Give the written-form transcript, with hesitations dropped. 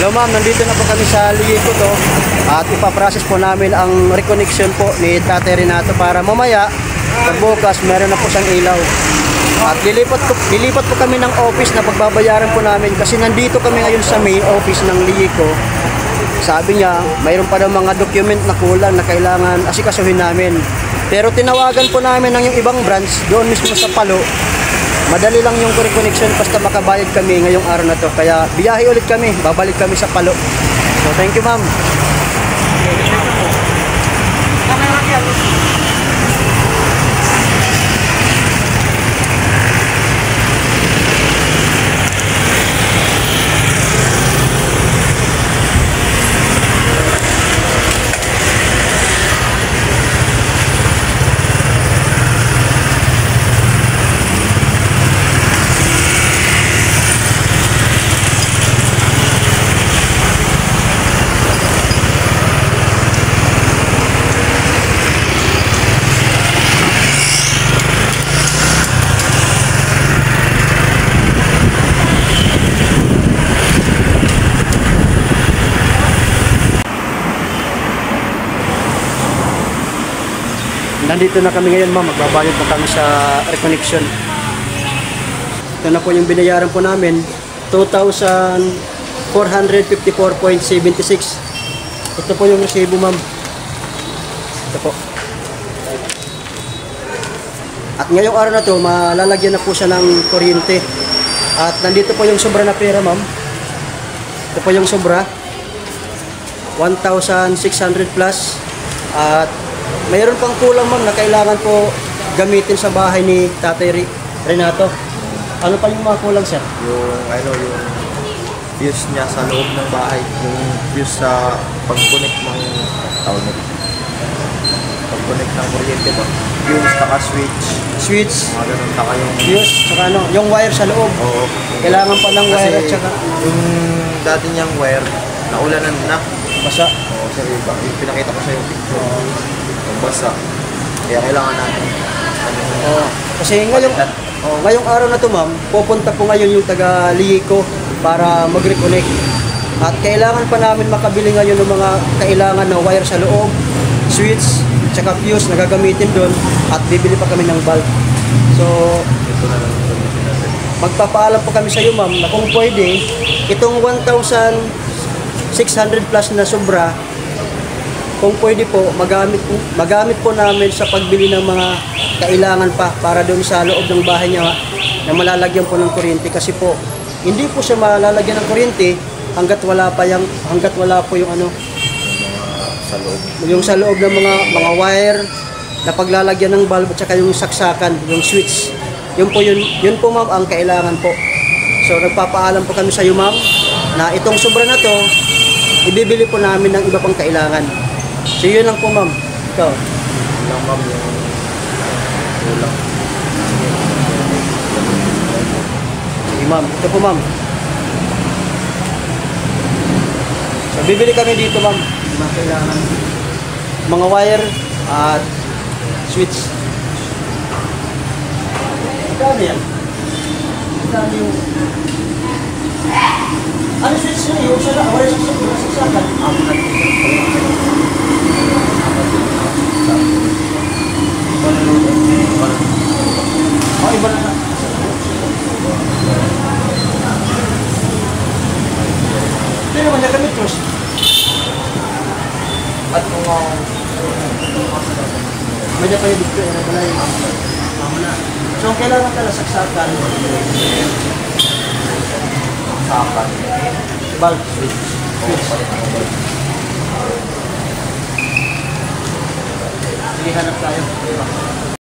Hello ma'am, nandito na po kami sa Liiko to at ipaprocess po namin ang reconnection po ni Tatay Renato para mamaya pagbukas meron na po siyang ilaw. At lilipat po kami ng office na pagbabayaran po namin kasi nandito kami ngayon sa main office ng Liiko. Sabi niya, mayroon pa daw mga document na kulang na kailangan asikasuhin namin. Pero tinawagan po namin ng yung ibang branch doon mismo sa Palo. Madali lang yung reconnection basta makabayad kami ngayong araw na to. Kaya biyahe ulit kami, babalik kami sa Palo. So thank you ma'am. Nandito na kami ngayon ma'am, magbabayad po kami sa reconnection. Ito na po yung binayaran po namin, 2,454.76. Ito po yung resibo ma'am. Ito po. At ngayong araw na to, malalagyan na po siya ng kuryente. At nandito po yung sobra na pera ma'am. Ito po yung sobra, 1,600 plus. At mayroon pang kulang ma'am na kailangan po gamitin sa bahay ni Tatay Renato. Ano pa yung mga kulang sir? Yung fuse niya sa loob ng bahay, yung fuse sa pag-connect ng pag-connect ng kuryente ba? Fuse, taka switch, mga ganun, taka yung fuse, saka ano, yung wire sa loob. Oo. Kailangan pa ng wire at saka yung dati niyang wire, naulanan na. Basa. Oo, sir, pinakita ko sa yung picture. Basa. Kaya kailangan natin. Kasi ngayong araw na to ma'am, pupunta po ngayon yung taga Liiko para mag-reconnect. At kailangan pa namin makabili ngayon ng mga kailangan na wire sa loob, switch, tsaka fuse na gagamitin doon at bibili pa kami ng bulb. So, ito na lang yung gamitin natin. Magpapaalam po kami sa iyo ma'am na kung pwede, itong 1,600 plus na sobra, kung pwede po, magamit po namin sa pagbili ng mga kailangan pa para doon sa loob ng bahay niya na malalagyan po ng kuryente kasi po hindi po siya malalagyan ng kuryente hangga't wala po yung ano Sa loob. yung sa loob ng mga wire na paglalagyan ng bulb at saka yung saksakan, yung switch. Yun po ma'am ang kailangan po. So nagpapaalam po kami sa iyo ma'am na itong sobra na to ibibili po namin ng iba pang kailangan. So yun lang po ma'am. Ikaw. Yun lang ma'am yung kulang. Sige ma'am. Ito po ma'am. So bibili kami dito ma'am. Mga kailangan. Mga wire at switch. Magkano yan? Magkano yung... Ano switch na yung sana? Wala saksakan. Oh, iba na. Hindi naman niya kami trust. At kung May na kayo dito, ano ba na yun? Tama na. So, kailangan ka na saksakan. saksakan, Bulb. switch. Sige, hanap tayo.